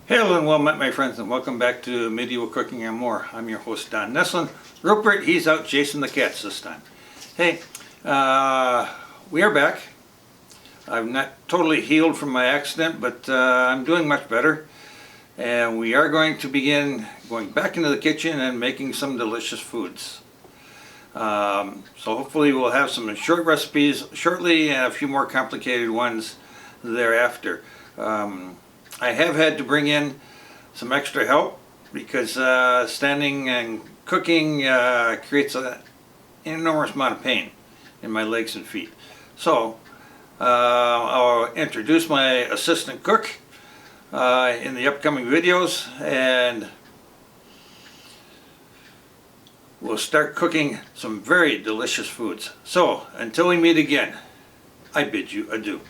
Hello and well met, my friends, and welcome back to Medieval Cooking and More. I'm your host, Don Neslin. Rupert, he's out chasing the cats this time. Hey, we are back. I'm not totally healed from my accident, but I'm doing much better. And we are going to begin going back into the kitchen and making some delicious foods. So hopefully we'll have some short recipes shortly and a few more complicated ones thereafter. I have had to bring in some extra help because standing and cooking creates an enormous amount of pain in my legs and feet. So I'll introduce my assistant cook in the upcoming videos, and we'll start cooking some very delicious foods. So until we meet again, I bid you adieu.